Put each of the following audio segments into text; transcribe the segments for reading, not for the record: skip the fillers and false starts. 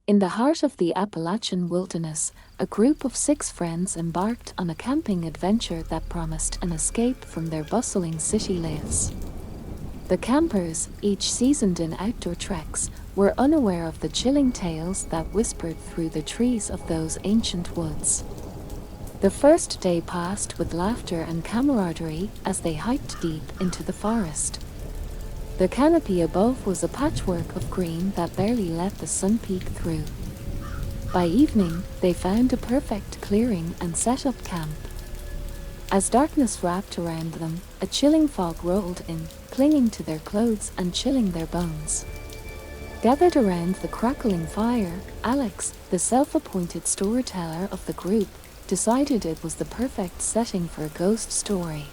In the heart of the Appalachian wilderness, a group of 6 friends embarked on a camping adventure that promised an escape from their bustling city lives. The campers, each seasoned in outdoor treks, were unaware of the chilling tales that whispered through the trees of those ancient woods. The first day passed with laughter and camaraderie as they hiked deep into the forest. The canopy above was a patchwork of green that barely let the sun peek through. By evening, they found a perfect clearing and set up camp. As darkness wrapped around them, a chilling fog rolled in, clinging to their clothes and chilling their bones. Gathered around the crackling fire, Alex, the self-appointed storyteller of the group, decided it was the perfect setting for a ghost story.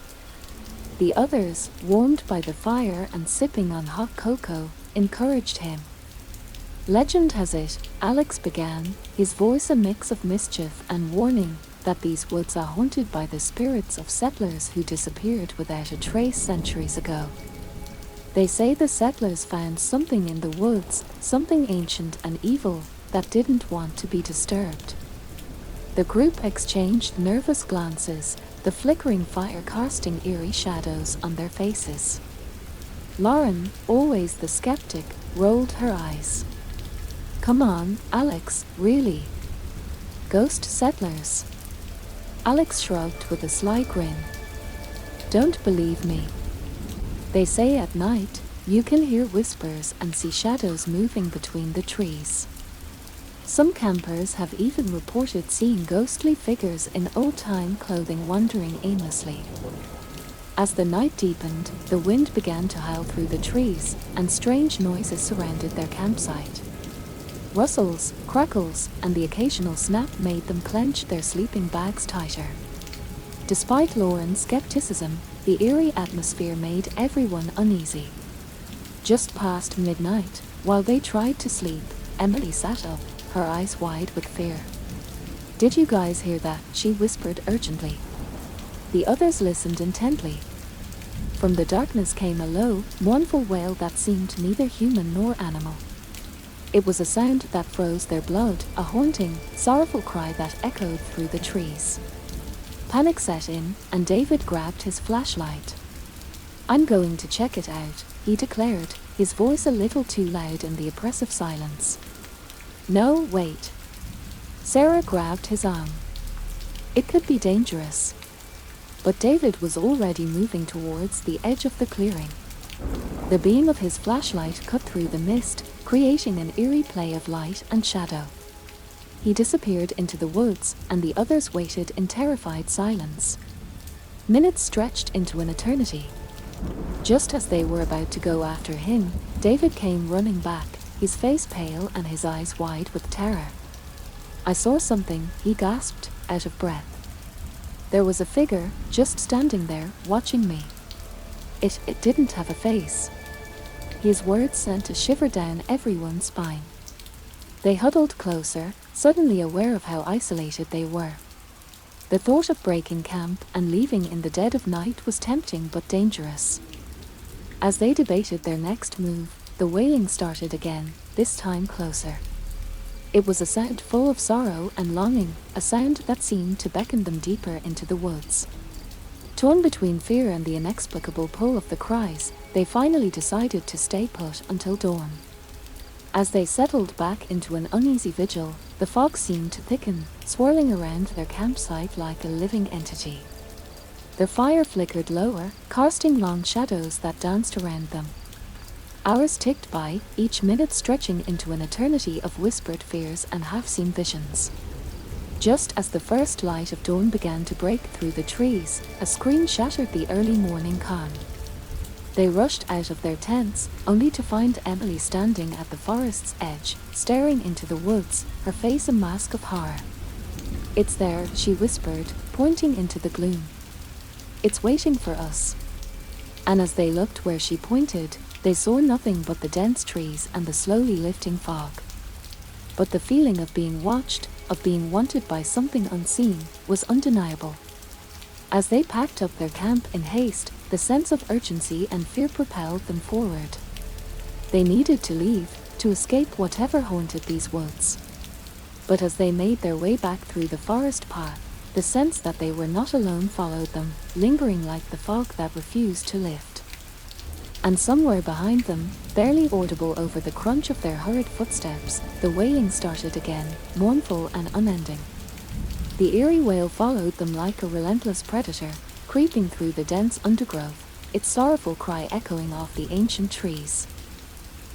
The others, warmed by the fire and sipping on hot cocoa, encouraged him. Legend has it, Alex began, his voice a mix of mischief and warning, that these woods are haunted by the spirits of settlers who disappeared without a trace centuries ago. They say the settlers found something in the woods, something ancient and evil, that didn't want to be disturbed. The group exchanged nervous glances, the flickering fire casting eerie shadows on their faces. Lauren, always the skeptic, rolled her eyes. "Come on, Alex, really? Ghost settlers?" Alex shrugged with a sly grin. "Don't believe me. They say at night, you can hear whispers and see shadows moving between the trees. Some campers have even reported seeing ghostly figures in old-time clothing wandering aimlessly." As the night deepened, the wind began to howl through the trees, and strange noises surrounded their campsite. Rustles, crackles, and the occasional snap made them clench their sleeping bags tighter. Despite Lauren's skepticism, the eerie atmosphere made everyone uneasy. Just past midnight, while they tried to sleep, Emily sat up, her eyes wide with fear. "Did you guys hear that?" she whispered urgently. The others listened intently. From the darkness came a low, mournful wail that seemed neither human nor animal. It was a sound that froze their blood, a haunting, sorrowful cry that echoed through the trees. Panic set in, and David grabbed his flashlight. "I'm going to check it out," he declared, his voice a little too loud in the oppressive silence. "No, wait." Sarah grabbed his arm. It could be dangerous. But David was already moving towards the edge of the clearing. The beam of his flashlight cut through the mist, creating an eerie play of light and shadow. He disappeared into the woods, and the others waited in terrified silence. Minutes stretched into an eternity. Just as they were about to go after him, David came running back, his face pale and his eyes wide with terror. "I saw something," he gasped, out of breath. "There was a figure, just standing there, watching me. It didn't have a face." His words sent a shiver down everyone's spine. They huddled closer, suddenly aware of how isolated they were. The thought of breaking camp and leaving in the dead of night was tempting but dangerous. As they debated their next move, the wailing started again, this time closer. It was a sound full of sorrow and longing, a sound that seemed to beckon them deeper into the woods. Torn between fear and the inexplicable pull of the cries, they finally decided to stay put until dawn. As they settled back into an uneasy vigil, the fog seemed to thicken, swirling around their campsite like a living entity. The fire flickered lower, casting long shadows that danced around them. Hours ticked by, each minute stretching into an eternity of whispered fears and half-seen visions. Just as the first light of dawn began to break through the trees, a scream shattered the early morning calm. They rushed out of their tents, only to find Emily standing at the forest's edge, staring into the woods, her face a mask of horror. "It's there," she whispered, pointing into the gloom. "It's waiting for us." And as they looked where she pointed, they saw nothing but the dense trees and the slowly lifting fog. But the feeling of being watched, of being wanted by something unseen, was undeniable. As they packed up their camp in haste, the sense of urgency and fear propelled them forward. They needed to leave, to escape whatever haunted these woods. But as they made their way back through the forest path, the sense that they were not alone followed them, lingering like the fog that refused to lift. And somewhere behind them, barely audible over the crunch of their hurried footsteps, the wailing started again, mournful and unending. The eerie wail followed them like a relentless predator, creeping through the dense undergrowth, its sorrowful cry echoing off the ancient trees.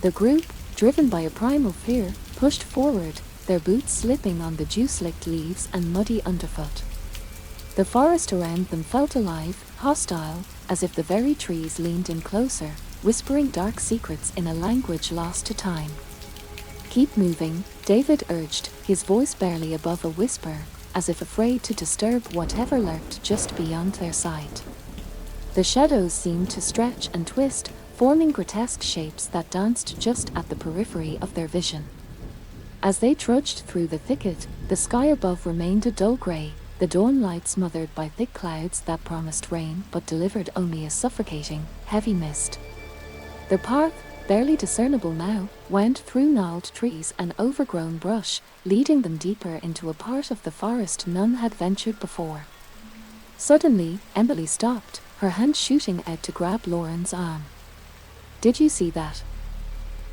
The group, driven by a primal fear, pushed forward, their boots slipping on the dew-slicked leaves and muddy underfoot. The forest around them felt alive, hostile, as if the very trees leaned in closer, whispering dark secrets in a language lost to time. "Keep moving," David urged, his voice barely above a whisper, as if afraid to disturb whatever lurked just beyond their sight. The shadows seemed to stretch and twist, forming grotesque shapes that danced just at the periphery of their vision. As they trudged through the thicket, the sky above remained a dull grey, the dawn light smothered by thick clouds that promised rain but delivered only a suffocating, heavy mist. The path, barely discernible now, wound through gnarled trees and overgrown brush, leading them deeper into a part of the forest none had ventured before. Suddenly, Emily stopped, her hand shooting out to grab Lauren's arm. "Did you see that?"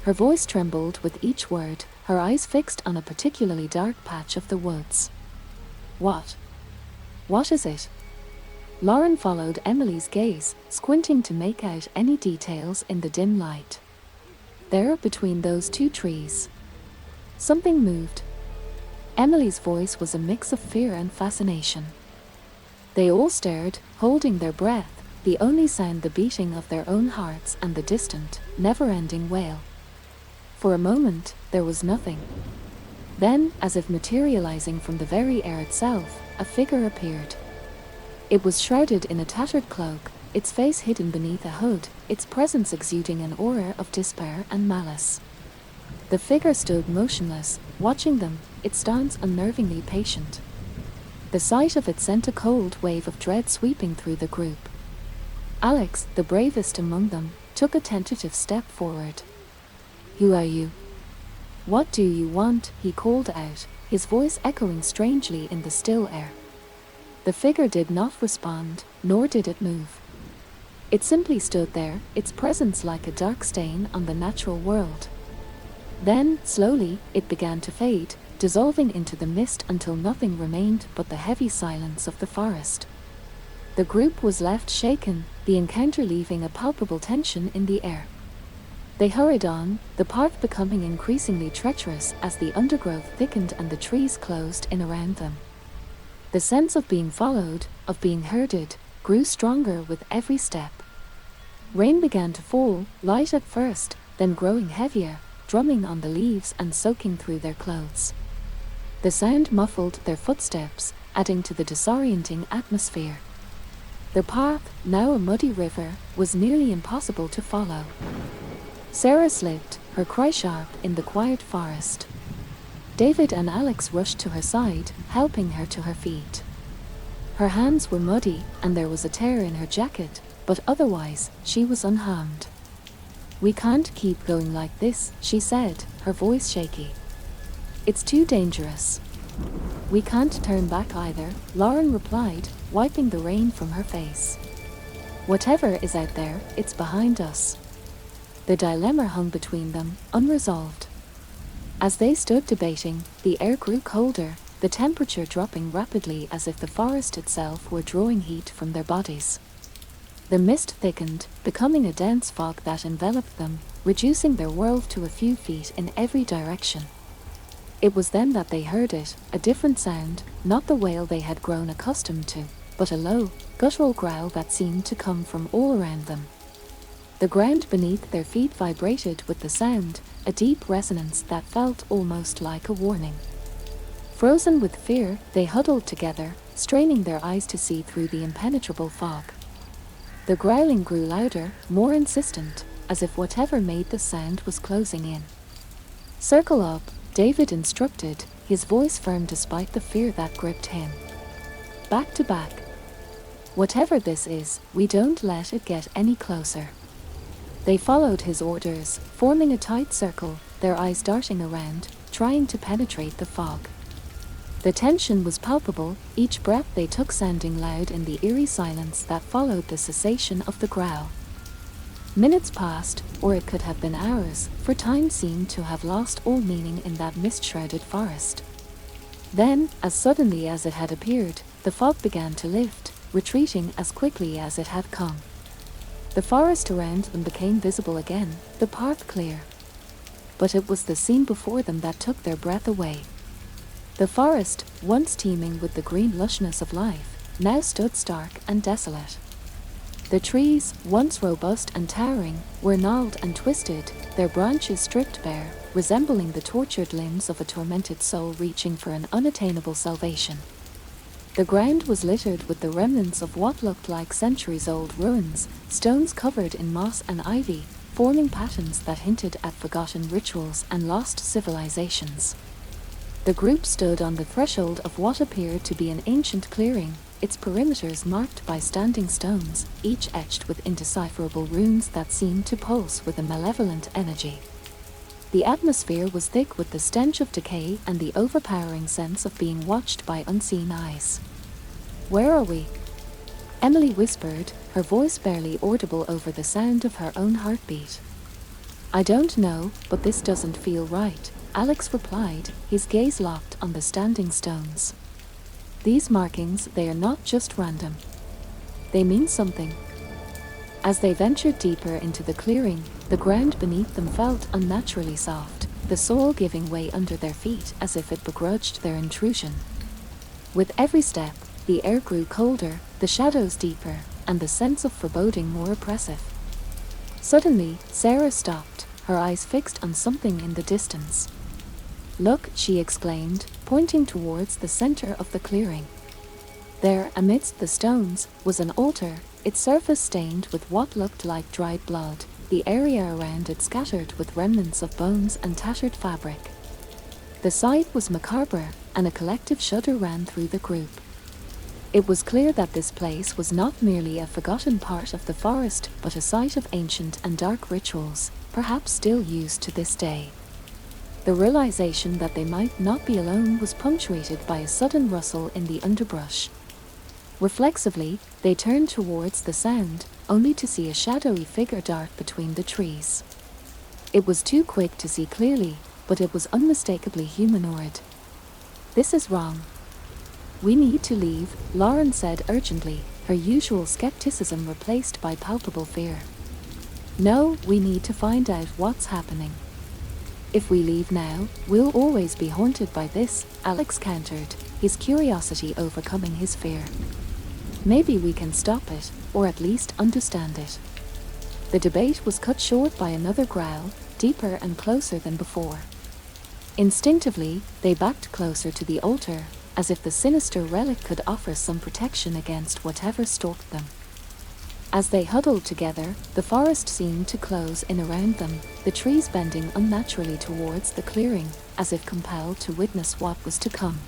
Her voice trembled with each word, her eyes fixed on a particularly dark patch of the woods. "What? What is it?" Lauren followed Emily's gaze, squinting to make out any details in the dim light. There, between those two trees, something moved. Emily's voice was a mix of fear and fascination. They all stared, holding their breath, the only sound the beating of their own hearts and the distant, never-ending wail. For a moment, there was nothing. Then, as if materializing from the very air itself, a figure appeared. It was shrouded in a tattered cloak, its face hidden beneath a hood, its presence exuding an aura of despair and malice. The figure stood motionless, watching them, its stance unnervingly patient. The sight of it sent a cold wave of dread sweeping through the group. Alex, the bravest among them, took a tentative step forward. "Who are you? What do you want?" he called out, his voice echoing strangely in the still air. The figure did not respond, nor did it move. It simply stood there, its presence like a dark stain on the natural world. Then, slowly, it began to fade, dissolving into the mist until nothing remained but the heavy silence of the forest. The group was left shaken, the encounter leaving a palpable tension in the air. They hurried on, the path becoming increasingly treacherous as the undergrowth thickened and the trees closed in around them. The sense of being followed, of being herded, grew stronger with every step. Rain began to fall, light at first, then growing heavier, drumming on the leaves and soaking through their clothes. The sound muffled their footsteps, adding to the disorienting atmosphere. The path, now a muddy river, was nearly impossible to follow. Sarah slipped, her cry sharp in the quiet forest. David and Alex rushed to her side, helping her to her feet. Her hands were muddy, and there was a tear in her jacket, but otherwise, she was unharmed. "We can't keep going like this," she said, her voice shaky. "It's too dangerous." "We can't turn back either," Lauren replied, wiping the rain from her face. "Whatever is out there, it's behind us." The dilemma hung between them, unresolved. As they stood debating, the air grew colder, the temperature dropping rapidly as if the forest itself were drawing heat from their bodies. The mist thickened, becoming a dense fog that enveloped them, reducing their world to a few feet in every direction. It was then that they heard it, a different sound, not the wail they had grown accustomed to, but a low, guttural growl that seemed to come from all around them. The ground beneath their feet vibrated with the sound, a deep resonance that felt almost like a warning. Frozen with fear, they huddled together, straining their eyes to see through the impenetrable fog. The growling grew louder, more insistent, as if whatever made the sound was closing in. "Circle up," David instructed, his voice firm despite the fear that gripped him. "Back to back. Whatever this is, we don't let it get any closer." They followed his orders, forming a tight circle, their eyes darting around, trying to penetrate the fog. The tension was palpable, each breath they took sounding loud in the eerie silence that followed the cessation of the growl. Minutes passed, or it could have been hours, for time seemed to have lost all meaning in that mist-shrouded forest. Then, as suddenly as it had appeared, the fog began to lift, retreating as quickly as it had come. The forest around them became visible again, the path clear. But it was the scene before them that took their breath away. The forest, once teeming with the green lushness of life, now stood stark and desolate. The trees, once robust and towering, were gnarled and twisted, their branches stripped bare, resembling the tortured limbs of a tormented soul reaching for an unattainable salvation. The ground was littered with the remnants of what looked like centuries-old ruins, stones covered in moss and ivy, forming patterns that hinted at forgotten rituals and lost civilizations. The group stood on the threshold of what appeared to be an ancient clearing, its perimeters marked by standing stones, each etched with indecipherable runes that seemed to pulse with a malevolent energy. The atmosphere was thick with the stench of decay and the overpowering sense of being watched by unseen eyes. "Where are we?" Emily whispered, her voice barely audible over the sound of her own heartbeat. "I don't know, but this doesn't feel right," Alex replied, his gaze locked on the standing stones. "These markings, they are not just random. They mean something." As they ventured deeper into the clearing, the ground beneath them felt unnaturally soft, the soil giving way under their feet as if it begrudged their intrusion. With every step, the air grew colder, the shadows deeper, and the sense of foreboding more oppressive. Suddenly, Sarah stopped, her eyes fixed on something in the distance. "Look," she exclaimed, pointing towards the center of the clearing. There, amidst the stones, was an altar, its surface stained with what looked like dried blood, the area around it scattered with remnants of bones and tattered fabric. The sight was macabre, and a collective shudder ran through the group. It was clear that this place was not merely a forgotten part of the forest, but a site of ancient and dark rituals, perhaps still used to this day. The realization that they might not be alone was punctuated by a sudden rustle in the underbrush. Reflexively, they turned towards the sound, only to see a shadowy figure dart between the trees. It was too quick to see clearly, but it was unmistakably humanoid. "This is wrong. We need to leave," Lauren said urgently, her usual skepticism replaced by palpable fear. "No, we need to find out what's happening. If we leave now, we'll always be haunted by this," Alex countered, his curiosity overcoming his fear. "Maybe we can stop it, or at least understand it." The debate was cut short by another growl, deeper and closer than before. Instinctively, they backed closer to the altar, as if the sinister relic could offer some protection against whatever stalked them. As they huddled together, the forest seemed to close in around them, the trees bending unnaturally towards the clearing, as if compelled to witness what was to come.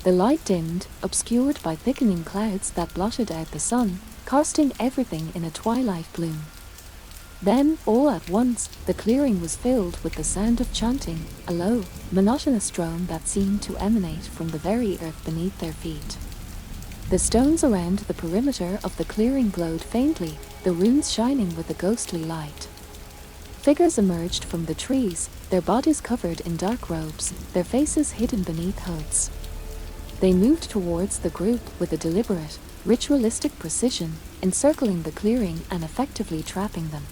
The light dimmed, obscured by thickening clouds that blotted out the sun, casting everything in a twilight gloom. Then, all at once, the clearing was filled with the sound of chanting, a low, monotonous drone that seemed to emanate from the very earth beneath their feet. The stones around the perimeter of the clearing glowed faintly, the runes shining with a ghostly light. Figures emerged from the trees, their bodies covered in dark robes, their faces hidden beneath hoods. They moved towards the group with a deliberate, ritualistic precision, encircling the clearing and effectively trapping them.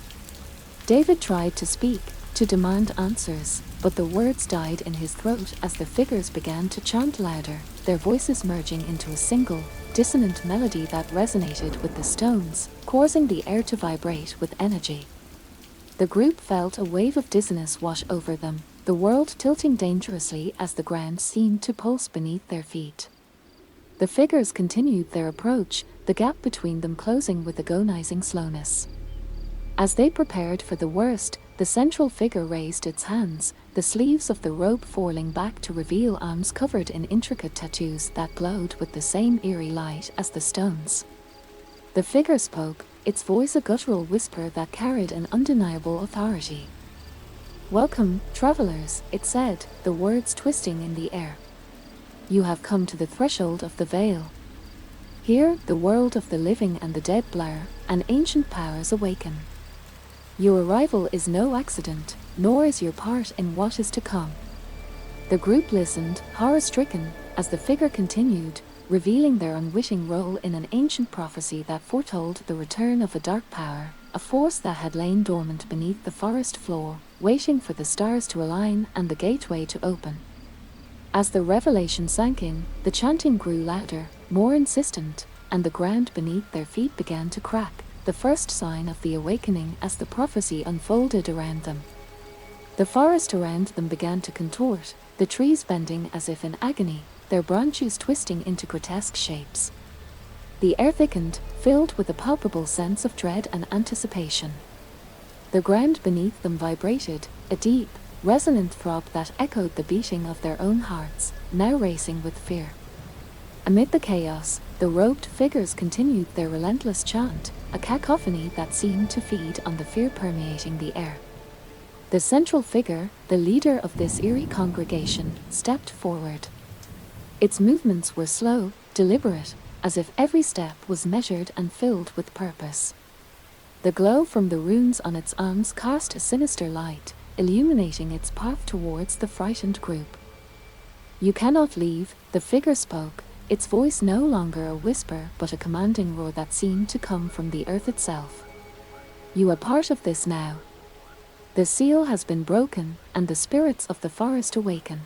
David tried to speak, to demand answers, but the words died in his throat as the figures began to chant louder, their voices merging into a single, dissonant melody that resonated with the stones, causing the air to vibrate with energy. The group felt a wave of dizziness wash over them, the world tilting dangerously as the ground seemed to pulse beneath their feet. The figures continued their approach, the gap between them closing with agonizing slowness. As they prepared for the worst, the central figure raised its hands, the sleeves of the robe falling back to reveal arms covered in intricate tattoos that glowed with the same eerie light as the stones. The figure spoke, its voice a guttural whisper that carried an undeniable authority. "Welcome, travelers," it said, the words twisting in the air. "You have come to the threshold of the veil. Here, the world of the living and the dead blur, and ancient powers awaken. Your arrival is no accident, nor is your part in what is to come." The group listened, horror-stricken, as the figure continued, revealing their unwitting role in an ancient prophecy that foretold the return of a dark power, a force that had lain dormant beneath the forest floor, waiting for the stars to align and the gateway to open. As the revelation sank in, the chanting grew louder, more insistent, and the ground beneath their feet began to crack, the first sign of the awakening as the prophecy unfolded around them. The forest around them began to contort, the trees bending as if in agony, their branches twisting into grotesque shapes. The air thickened, filled with a palpable sense of dread and anticipation. The ground beneath them vibrated, a deep, resonant throb that echoed the beating of their own hearts, now racing with fear. Amid the chaos, the robed figures continued their relentless chant, a cacophony that seemed to feed on the fear permeating the air. The central figure, the leader of this eerie congregation, stepped forward. Its movements were slow, deliberate, as if every step was measured and filled with purpose. The glow from the runes on its arms cast a sinister light, illuminating its path towards the frightened group. "You cannot leave," the figure spoke, its voice no longer a whisper but a commanding roar that seemed to come from the earth itself. "You are part of this now. The seal has been broken, and the spirits of the forest awaken.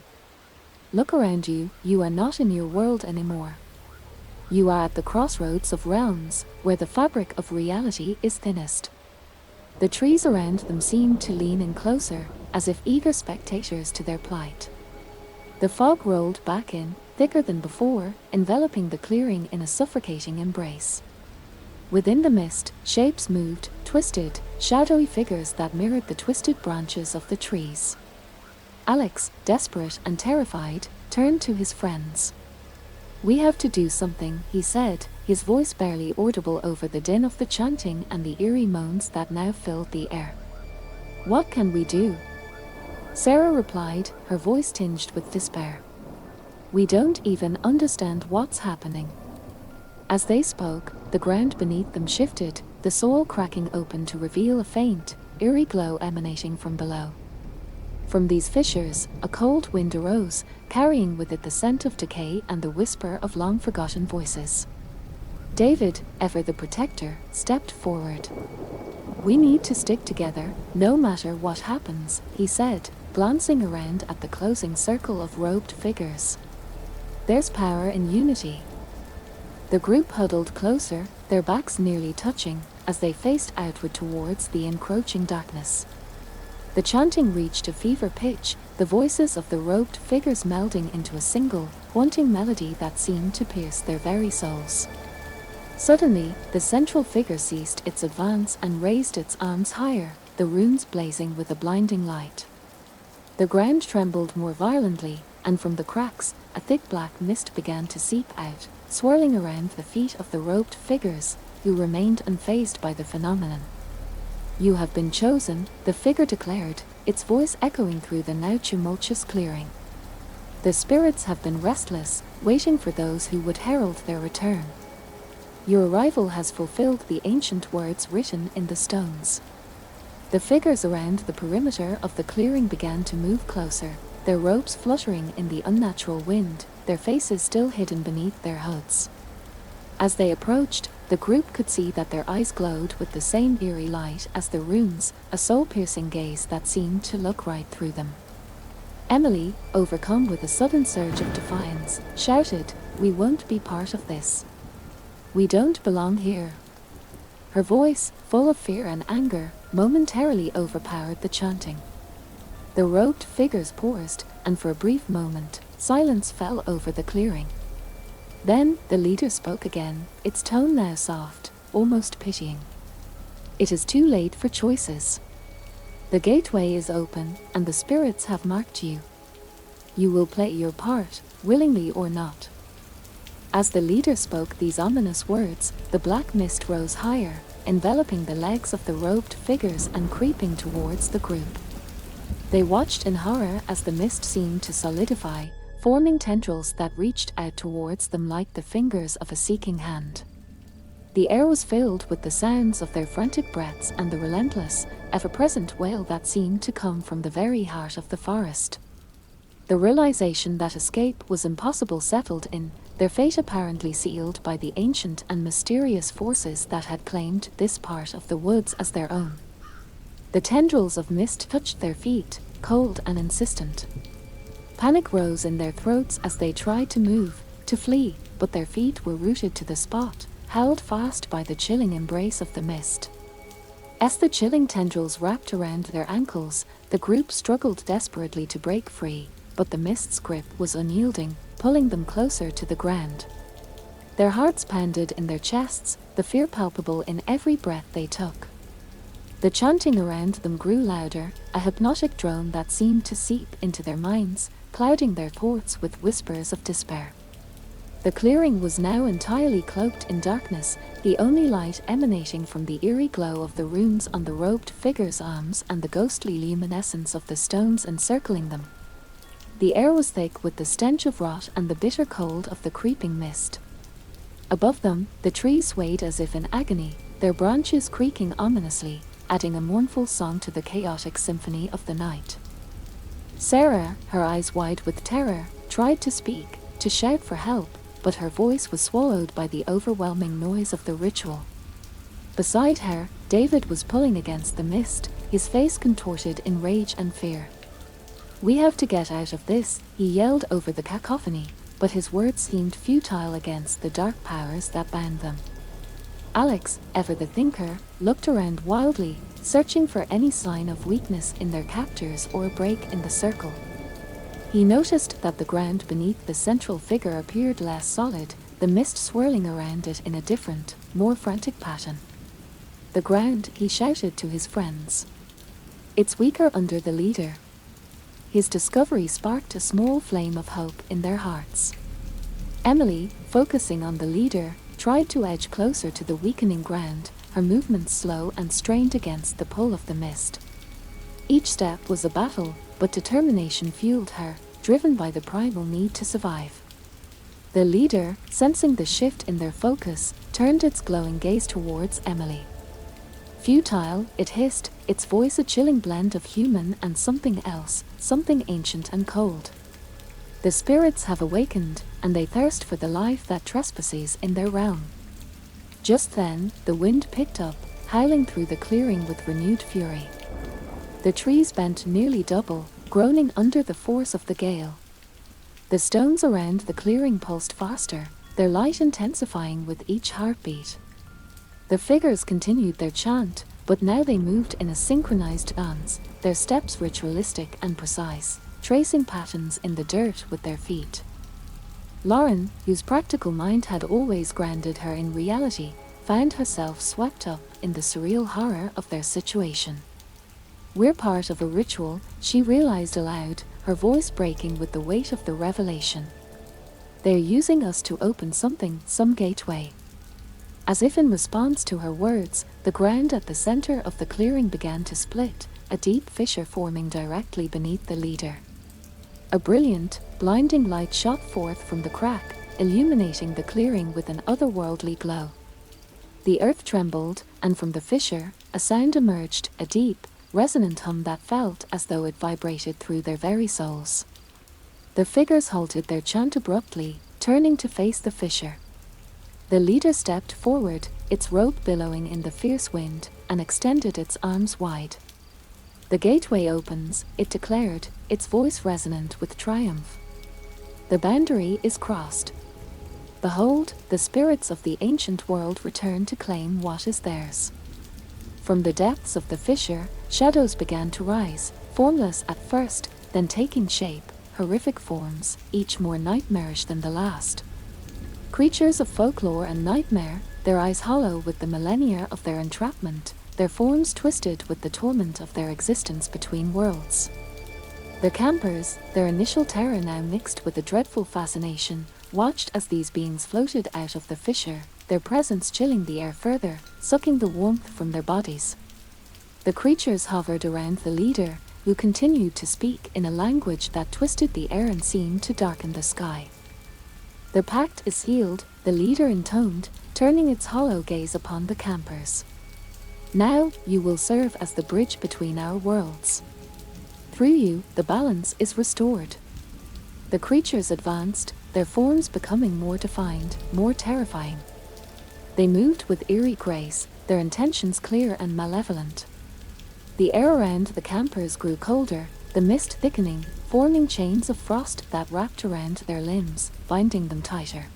Look around you, you are not in your world anymore. You are at the crossroads of realms, where the fabric of reality is thinnest." The trees around them seemed to lean in closer, as if eager spectators to their plight. The fog rolled back in, thicker than before, enveloping the clearing in a suffocating embrace. Within the mist, shapes moved, twisted, shadowy figures that mirrored the twisted branches of the trees. Alex, desperate and terrified, turned to his friends. "We have to do something," he said, his voice barely audible over the din of the chanting and the eerie moans that now filled the air. "What can we do?" Sarah replied, her voice tinged with despair. "We don't even understand what's happening." As they spoke, the ground beneath them shifted, the soil cracking open to reveal a faint, eerie glow emanating from below. From these fissures, a cold wind arose, carrying with it the scent of decay and the whisper of long-forgotten voices. David, ever the protector, stepped forward. "We need to stick together, no matter what happens," he said, glancing around at the closing circle of robed figures. "There's power in unity." The group huddled closer, their backs nearly touching, as they faced outward towards the encroaching darkness. The chanting reached a fever pitch, the voices of the robed figures melding into a single, haunting melody that seemed to pierce their very souls. Suddenly, the central figure ceased its advance and raised its arms higher, the runes blazing with a blinding light. The ground trembled more violently, and from the cracks, a thick black mist began to seep out, swirling around the feet of the robed figures, who remained unfazed by the phenomenon. "You have been chosen," the figure declared, its voice echoing through the now tumultuous clearing. "The spirits have been restless, waiting for those who would herald their return. Your arrival has fulfilled the ancient words written in the stones." The figures around the perimeter of the clearing began to move closer, their robes fluttering in the unnatural wind, their faces still hidden beneath their hoods. As they approached, the group could see that their eyes glowed with the same eerie light as the runes, a soul-piercing gaze that seemed to look right through them. Emily, overcome with a sudden surge of defiance, shouted, "We won't be part of this. We don't belong here." Her voice, full of fear and anger, momentarily overpowered the chanting. The robed figures paused, and for a brief moment, silence fell over the clearing. Then, the leader spoke again, its tone now soft, almost pitying. "It is too late for choices. The gateway is open, and the spirits have marked you. You will play your part, willingly or not." As the leader spoke these ominous words, the black mist rose higher, enveloping the legs of the robed figures and creeping towards the group. They watched in horror as the mist seemed to solidify, forming tendrils that reached out towards them like the fingers of a seeking hand. The air was filled with the sounds of their frantic breaths and the relentless, ever-present wail that seemed to come from the very heart of the forest. The realization that escape was impossible settled in, their fate apparently sealed by the ancient and mysterious forces that had claimed this part of the woods as their own. The tendrils of mist touched their feet, cold and insistent. Panic rose in their throats as they tried to move, to flee, but their feet were rooted to the spot, held fast by the chilling embrace of the mist. As the chilling tendrils wrapped around their ankles, the group struggled desperately to break free, but the mist's grip was unyielding, pulling them closer to the ground. Their hearts pounded in their chests, the fear palpable in every breath they took. The chanting around them grew louder, a hypnotic drone that seemed to seep into their minds, clouding their thoughts with whispers of despair. The clearing was now entirely cloaked in darkness, the only light emanating from the eerie glow of the runes on the robed figures' arms and the ghostly luminescence of the stones encircling them. The air was thick with the stench of rot and the bitter cold of the creeping mist. Above them, the trees swayed as if in agony, their branches creaking ominously, adding a mournful song to the chaotic symphony of the night. Sarah, her eyes wide with terror, tried to speak, to shout for help, but her voice was swallowed by the overwhelming noise of the ritual. Beside her, David was pulling against the mist, his face contorted in rage and fear. "We have to get out of this," he yelled over the cacophony, but his words seemed futile against the dark powers that bound them. Alex, ever the thinker, looked around wildly, searching for any sign of weakness in their captors or a break in the circle. He noticed that the ground beneath the central figure appeared less solid, the mist swirling around it in a different, more frantic pattern. "The ground," he shouted to his friends. "It's weaker under the leader." His discovery sparked a small flame of hope in their hearts. Emily, focusing on the leader, tried to edge closer to the weakening ground, her movements slow and strained against the pull of the mist. Each step was a battle, but determination fueled her, driven by the primal need to survive. The leader, sensing the shift in their focus, turned its glowing gaze towards Emily. Futile, it hissed, its voice a chilling blend of human and something else, something ancient and cold. "The spirits have awakened, and they thirst for the life that trespasses in their realm." Just then, the wind picked up, howling through the clearing with renewed fury. The trees bent nearly double, groaning under the force of the gale. The stones around the clearing pulsed faster, their light intensifying with each heartbeat. The figures continued their chant, but now they moved in a synchronized dance, their steps ritualistic and precise, tracing patterns in the dirt with their feet. Lauren, whose practical mind had always grounded her in reality, found herself swept up in the surreal horror of their situation. "We're part of a ritual," she realized aloud, her voice breaking with the weight of the revelation. "They're using us to open something, some gateway." As if in response to her words, the ground at the center of the clearing began to split, a deep fissure forming directly beneath the leader. A brilliant, blinding light shot forth from the crack, illuminating the clearing with an otherworldly glow. The earth trembled, and from the fissure, a sound emerged, a deep, resonant hum that felt as though it vibrated through their very souls. The figures halted their chant abruptly, turning to face the fissure. The leader stepped forward, its robe billowing in the fierce wind, and extended its arms wide. "The gateway opens," it declared, its voice resonant with triumph. "The boundary is crossed. Behold, the spirits of the ancient world return to claim what is theirs." From the depths of the fissure, shadows began to rise, formless at first, then taking shape, horrific forms, each more nightmarish than the last. Creatures of folklore and nightmare, their eyes hollow with the millennia of their entrapment, their forms twisted with the torment of their existence between worlds. The campers, their initial terror now mixed with a dreadful fascination, watched as these beings floated out of the fissure, their presence chilling the air further, sucking the warmth from their bodies. The creatures hovered around the leader, who continued to speak in a language that twisted the air and seemed to darken the sky. "The pact is sealed," the leader intoned, turning its hollow gaze upon the campers. "Now, you will serve as the bridge between our worlds. Through you, the balance is restored." The creatures advanced, their forms becoming more defined, more terrifying. They moved with eerie grace, their intentions clear and malevolent. The air around the campers grew colder, the mist thickening, forming chains of frost that wrapped around their limbs, binding them tighter.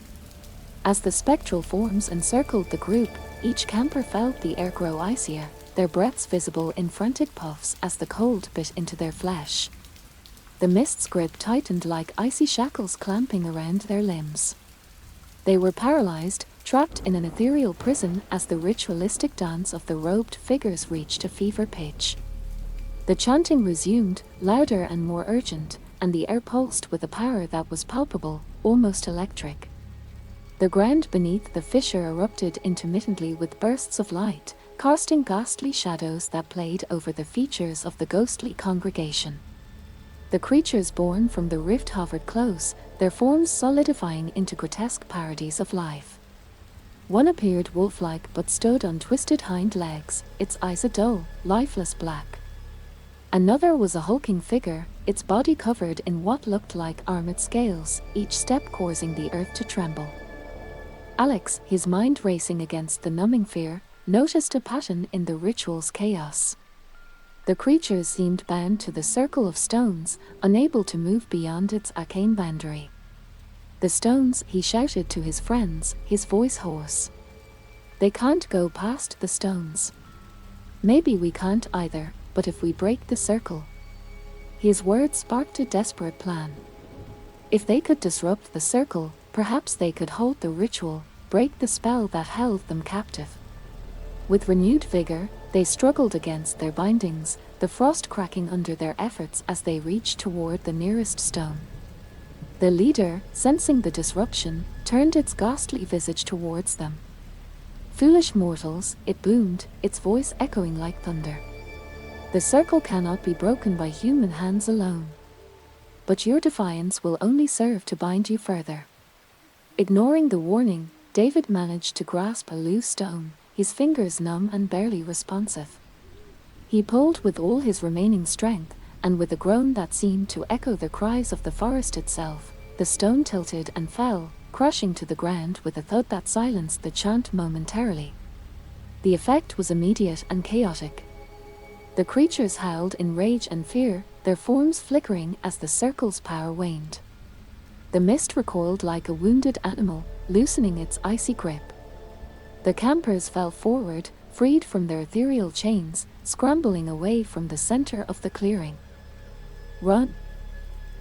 As the spectral forms encircled the group, each camper felt the air grow icier, their breaths visible in frantic puffs as the cold bit into their flesh. The mist's grip tightened like icy shackles clamping around their limbs. They were paralyzed, trapped in an ethereal prison as the ritualistic dance of the robed figures reached a fever pitch. The chanting resumed, louder and more urgent, and the air pulsed with a power that was palpable, almost electric. The ground beneath the fissure erupted intermittently with bursts of light, casting ghastly shadows that played over the features of the ghostly congregation. The creatures born from the rift hovered close, their forms solidifying into grotesque parodies of life. One appeared wolf-like but stood on twisted hind legs, its eyes a dull, lifeless black. Another was a hulking figure, its body covered in what looked like armored scales, each step causing the earth to tremble. Alex, his mind racing against the numbing fear, noticed a pattern in the ritual's chaos. The creatures seemed bound to the circle of stones, unable to move beyond its arcane boundary. "The stones," he shouted to his friends, his voice hoarse. "They can't go past the stones." "Maybe we can't either, but if we break the circle..." His words sparked a desperate plan. If they could disrupt the circle, perhaps they could hold the ritual, break the spell that held them captive. With renewed vigor, they struggled against their bindings, the frost cracking under their efforts as they reached toward the nearest stone. The leader, sensing the disruption, turned its ghastly visage towards them. "Foolish mortals," it boomed, its voice echoing like thunder. "The circle cannot be broken by human hands alone. But your defiance will only serve to bind you further." Ignoring the warning, David managed to grasp a loose stone, his fingers numb and barely responsive. He pulled with all his remaining strength, and with a groan that seemed to echo the cries of the forest itself, the stone tilted and fell, crashing to the ground with a thud that silenced the chant momentarily. The effect was immediate and chaotic. The creatures howled in rage and fear, their forms flickering as the circle's power waned. The mist recoiled like a wounded animal, loosening its icy grip. The campers fell forward, freed from their ethereal chains, scrambling away from the center of the clearing. "Run!"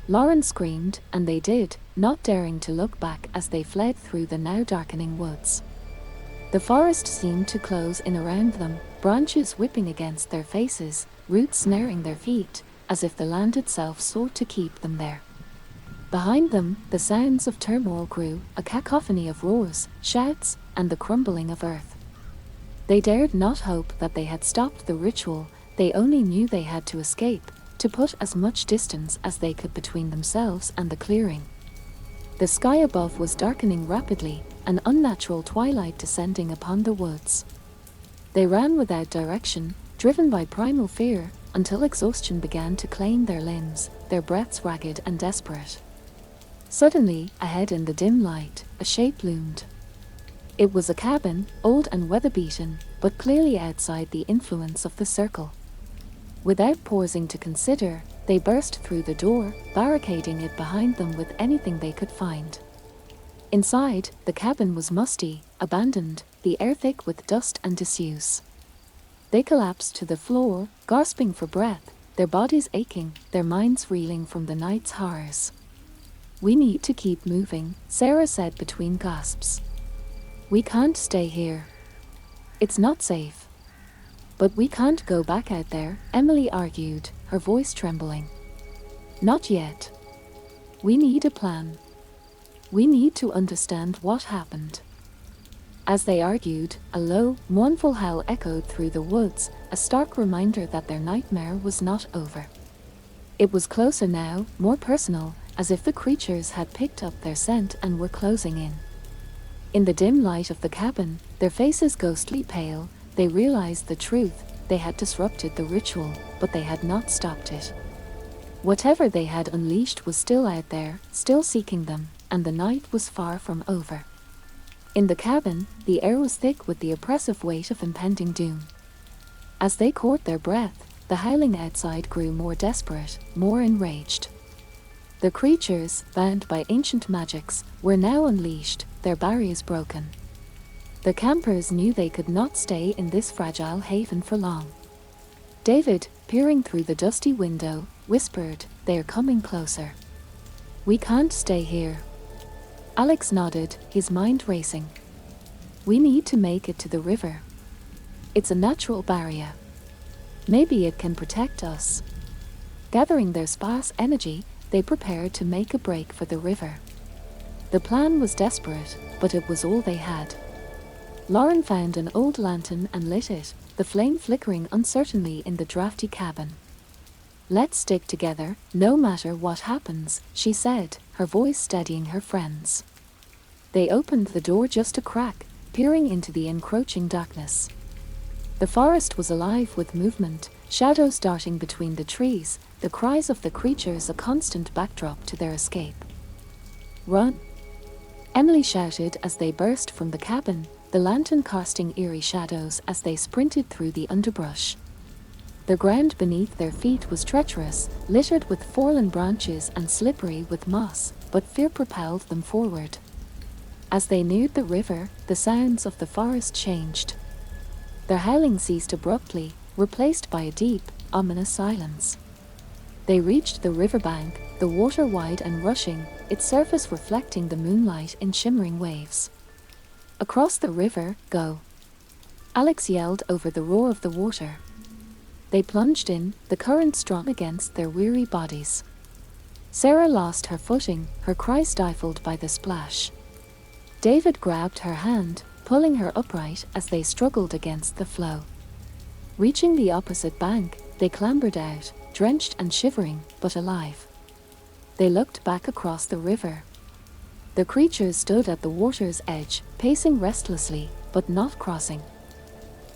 Lauren screamed, and they did, not daring to look back as they fled through the now darkening woods. The forest seemed to close in around them, branches whipping against their faces, roots snaring their feet, as if the land itself sought to keep them there. Behind them, the sounds of turmoil grew, a cacophony of roars, shouts, and the crumbling of earth. They dared not hope that they had stopped the ritual, they only knew they had to escape, to put as much distance as they could between themselves and the clearing. The sky above was darkening rapidly, an unnatural twilight descending upon the woods. They ran without direction, driven by primal fear, until exhaustion began to claim their limbs, their breaths ragged and desperate. Suddenly, ahead in the dim light, a shape loomed. It was a cabin, old and weather-beaten, but clearly outside the influence of the circle. Without pausing to consider, they burst through the door, barricading it behind them with anything they could find. Inside, the cabin was musty, abandoned, the air thick with dust and disuse. They collapsed to the floor, gasping for breath, their bodies aching, their minds reeling from the night's horrors. "We need to keep moving," Sarah said between gasps. "We can't stay here. It's not safe." "But we can't go back out there," Emily argued, her voice trembling. "Not yet. We need a plan. We need to understand what happened." As they argued, a low, mournful howl echoed through the woods, a stark reminder that their nightmare was not over. It was closer now, more personal, as if the creatures had picked up their scent and were closing in. In the dim light of the cabin, their faces ghostly pale, they realized the truth. They had disrupted the ritual, but they had not stopped it. Whatever they had unleashed was still out there, still seeking them, and the night was far from over. In the cabin, the air was thick with the oppressive weight of impending doom. As they caught their breath, the howling outside grew more desperate, more enraged. The creatures, bound by ancient magics, were now unleashed, their barriers broken. The campers knew they could not stay in this fragile haven for long. David, peering through the dusty window, whispered, "They are coming closer. We can't stay here." Alex nodded, his mind racing. "We need to make it to the river. It's a natural barrier. Maybe it can protect us." Gathering their sparse energy, they prepared to make a break for the river. The plan was desperate, but it was all they had. Lauren found an old lantern and lit it, the flame flickering uncertainly in the drafty cabin. "Let's stick together, no matter what happens," she said, her voice steadying her friends. They opened the door just a crack, peering into the encroaching darkness. The forest was alive with movement, shadows darting between the trees, the cries of the creatures a constant backdrop to their escape. "Run!" Emily shouted as they burst from the cabin, the lantern casting eerie shadows as they sprinted through the underbrush. The ground beneath their feet was treacherous, littered with fallen branches and slippery with moss, but fear propelled them forward. As they neared the river, the sounds of the forest changed. Their howling ceased abruptly, replaced by a deep, ominous silence. They reached the riverbank, the water wide and rushing, its surface reflecting the moonlight in shimmering waves. "Across the river, go!" Alex yelled over the roar of the water. They plunged in, the current strong against their weary bodies. Sarah lost her footing, her cry stifled by the splash. David grabbed her hand, pulling her upright as they struggled against the flow. Reaching the opposite bank, they clambered out, drenched and shivering, but alive. They looked back across the river. The creatures stood at the water's edge, pacing restlessly, but not crossing.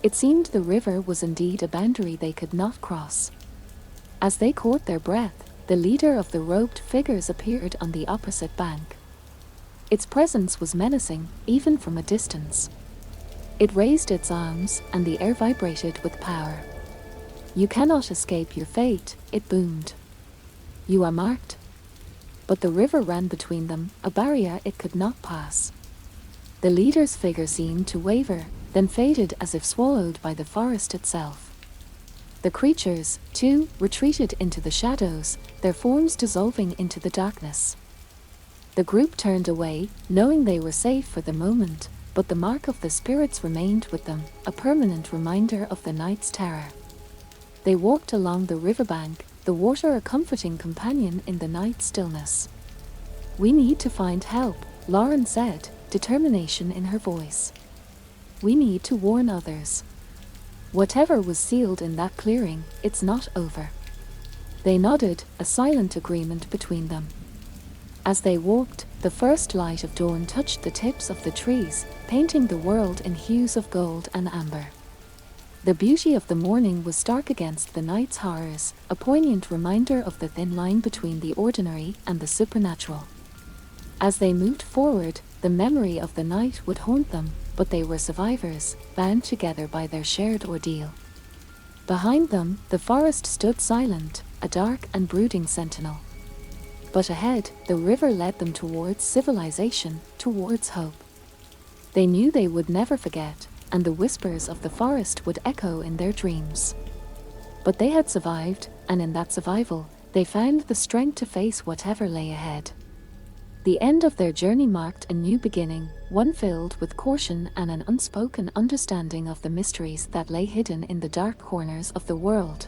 It seemed the river was indeed a boundary they could not cross. As they caught their breath, the leader of the robed figures appeared on the opposite bank. Its presence was menacing, even from a distance. It raised its arms, and the air vibrated with power. "You cannot escape your fate," it boomed. "You are marked." But the river ran between them, a barrier it could not pass. The leader's figure seemed to waver, then faded as if swallowed by the forest itself. The creatures, too, retreated into the shadows, their forms dissolving into the darkness. The group turned away, knowing they were safe for the moment, but the mark of the spirits remained with them, a permanent reminder of the night's terror. They walked along the riverbank, the water a comforting companion in the night stillness. "We need to find help," Lauren said, determination in her voice. "We need to warn others. Whatever was sealed in that clearing, it's not over." They nodded, a silent agreement between them. As they walked, the first light of dawn touched the tips of the trees, painting the world in hues of gold and amber. The beauty of the morning was stark against the night's horrors, a poignant reminder of the thin line between the ordinary and the supernatural. As they moved forward, the memory of the night would haunt them, but they were survivors, bound together by their shared ordeal. Behind them, the forest stood silent, a dark and brooding sentinel. But ahead, the river led them towards civilization, towards hope. They knew they would never forget, and the whispers of the forest would echo in their dreams. But they had survived, and in that survival, they found the strength to face whatever lay ahead. The end of their journey marked a new beginning, one filled with caution and an unspoken understanding of the mysteries that lay hidden in the dark corners of the world.